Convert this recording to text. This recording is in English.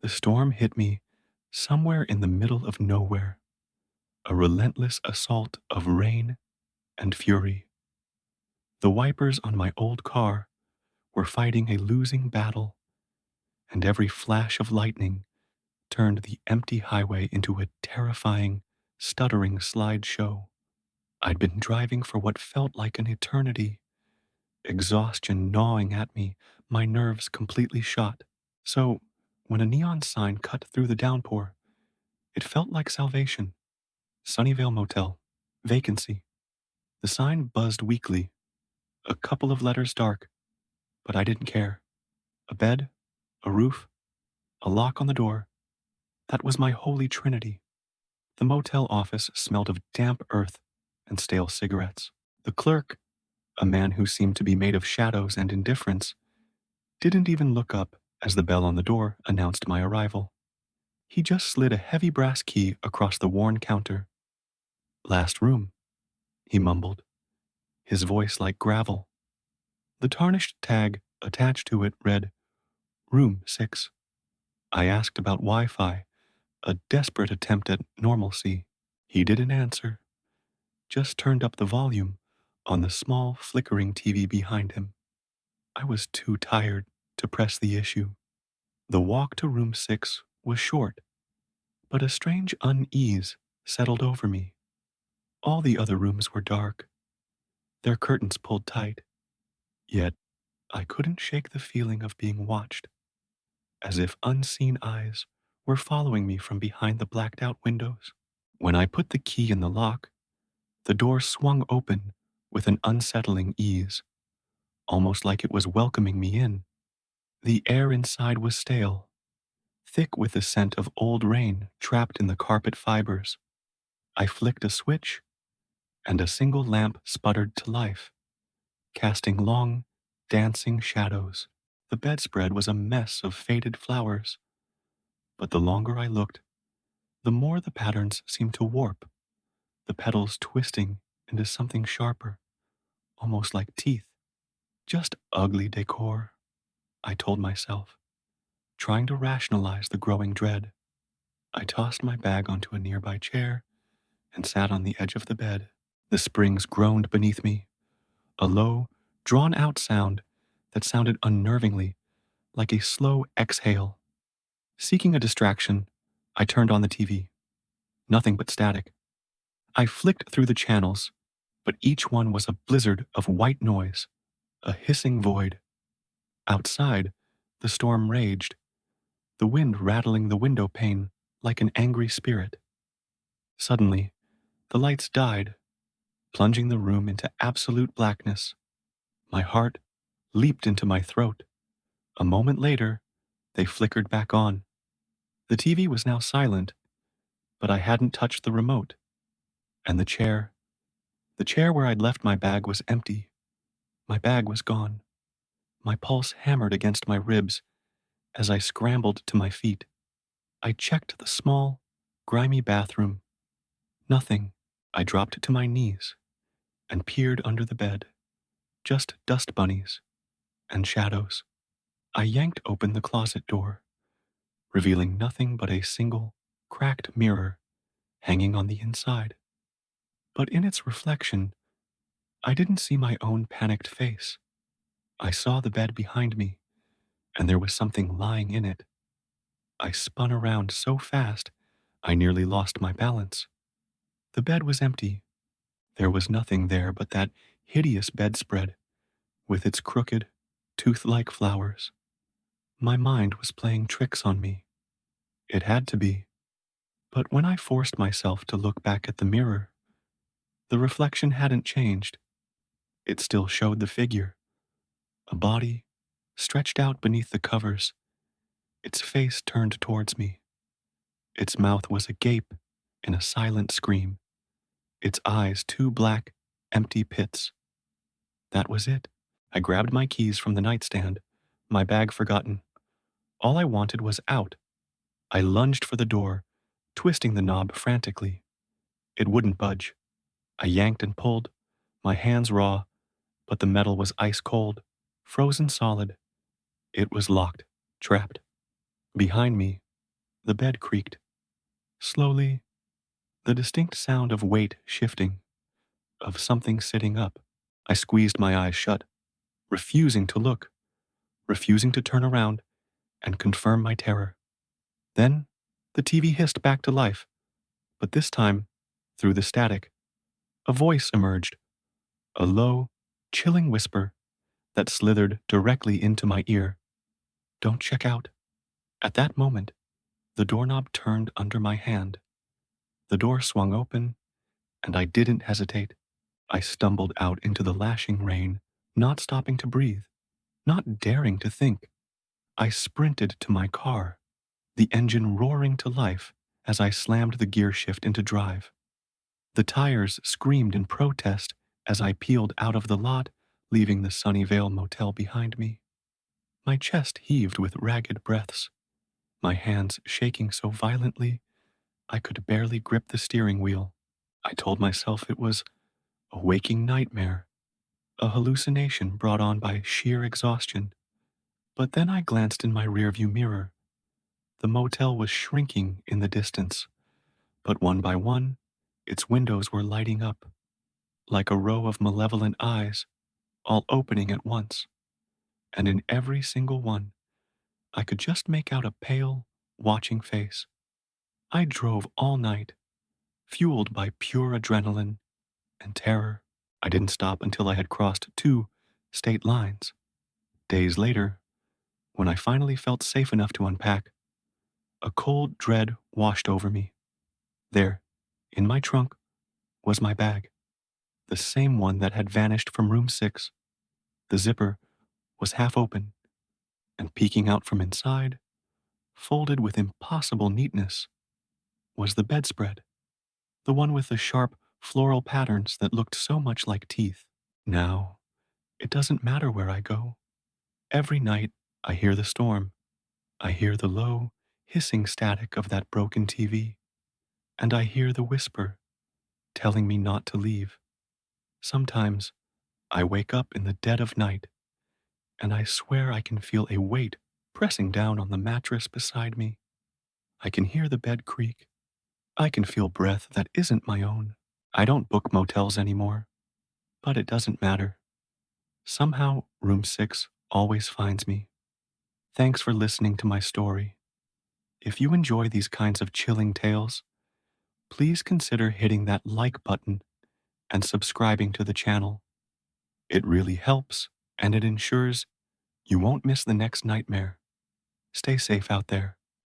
The storm hit me somewhere in the middle of nowhere, a relentless assault of rain and fury. The wipers on my old car were fighting a losing battle, and every flash of lightning turned the empty highway into a terrifying, stuttering slideshow. I'd been driving for what felt like an eternity, exhaustion gnawing at me, my nerves completely shot. So, when a neon sign cut through the downpour, it felt like salvation. Sunnyvale Motel. Vacancy. The sign buzzed weakly, a couple of letters dark, but I didn't care. A bed, a roof, a lock on the door. That was my holy trinity. The motel office smelled of damp earth and stale cigarettes. The clerk, a man who seemed to be made of shadows and indifference, didn't even look up as the bell on the door announced my arrival. He just slid a heavy brass key across the worn counter. "Last room," he mumbled, his voice like gravel. The tarnished tag attached to it read, "Room 6." I asked about Wi-Fi, a desperate attempt at normalcy. He didn't answer, just turned up the volume on the small, flickering TV behind him. I was too tired to press the issue. The walk to room 6 was short, but a strange unease settled over me. All the other rooms were dark, their curtains pulled tight, yet I couldn't shake the feeling of being watched, as if unseen eyes were following me from behind the blacked out windows. When I put the key in the lock, the door swung open with an unsettling ease, almost like it was welcoming me in. The air inside was stale, thick with the scent of old rain trapped in the carpet fibers. I flicked a switch, and a single lamp sputtered to life, casting long, dancing shadows. The bedspread was a mess of faded flowers, but the longer I looked, the more the patterns seemed to warp, the petals twisting into something sharper, almost like teeth. Just ugly decor, I told myself, trying to rationalize the growing dread. I tossed my bag onto a nearby chair and sat on the edge of the bed. The springs groaned beneath me, a low, drawn-out sound that sounded unnervingly like a slow exhale. Seeking a distraction, I turned on the TV. Nothing but static. I flicked through the channels, but each one was a blizzard of white noise, a hissing void. Outside, the storm raged, the wind rattling the window pane like an angry spirit. Suddenly, the lights died, plunging the room into absolute blackness. My heart leaped into my throat. A moment later, they flickered back on. The TV was now silent, but I hadn't touched the remote. And the chair where I'd left my bag was empty. My bag was gone. My pulse hammered against my ribs as I scrambled to my feet. I checked the small, grimy bathroom. Nothing. I dropped to my knees and peered under the bed. Just dust bunnies and shadows. I yanked open the closet door, revealing nothing but a single, cracked mirror hanging on the inside. But in its reflection, I didn't see my own panicked face. I saw the bed behind me, and there was something lying in it. I spun around so fast, I nearly lost my balance. The bed was empty. There was nothing there but that hideous bedspread, with its crooked, tooth-like flowers. My mind was playing tricks on me. It had to be. But when I forced myself to look back at the mirror, the reflection hadn't changed. It still showed the figure, a body stretched out beneath the covers, its face turned towards me. Its mouth was agape in a silent scream, its eyes two black, empty pits. That was it. I grabbed my keys from the nightstand, my bag forgotten. All I wanted was out. I lunged for the door, twisting the knob frantically. It wouldn't budge. I yanked and pulled, my hands raw, but the metal was ice cold, frozen solid. It was locked, trapped. Behind me, The bed creaked. Slowly, the distinct sound of weight shifting, of something sitting up. I squeezed my eyes shut, refusing to look, refusing to turn around and confirm my terror. Then, the TV hissed back to life, but this time, through the static, a voice emerged, a low, chilling whisper that slithered directly into my ear. Don't check out. At that moment, the doorknob turned under my hand. The door swung open, and I didn't hesitate. I stumbled out into the lashing rain, not stopping to breathe, not daring to think. I sprinted to my car, the engine roaring to life as I slammed the gear shift into drive. The tires screamed in protest as I peeled out of the lot, leaving the Sunnyvale Motel behind me. My chest heaved with ragged breaths, my hands shaking so violently I could barely grip the steering wheel. I told myself it was a waking nightmare, a hallucination brought on by sheer exhaustion. But then I glanced in my rearview mirror. The motel was shrinking in the distance, but one by one, its windows were lighting up, like a row of malevolent eyes, all opening at once. And in every single one, I could just make out a pale, watching face. I drove all night, fueled by pure adrenaline and terror. I didn't stop until I had crossed 2 state lines. Days later, when I finally felt safe enough to unpack, a cold dread washed over me. There, in my trunk, was my bag, the same one that had vanished from room 6. The zipper was half open, and peeking out from inside, folded with impossible neatness, was the bedspread, the one with the sharp floral patterns that looked so much like teeth. Now, it doesn't matter where I go. Every night, I hear the storm. I hear the low, hissing static of that broken TV, and I hear the whisper telling me not to leave. Sometimes, I wake up in the dead of night, and I swear I can feel a weight pressing down on the mattress beside me. I can hear the bed creak. I can feel breath that isn't my own. I don't book motels anymore, but it doesn't matter. Somehow, room 6 always finds me. Thanks for listening to my story. If you enjoy these kinds of chilling tales, please consider hitting that like button and subscribing to the channel. It really helps, and it ensures you won't miss the next nightmare. Stay safe out there.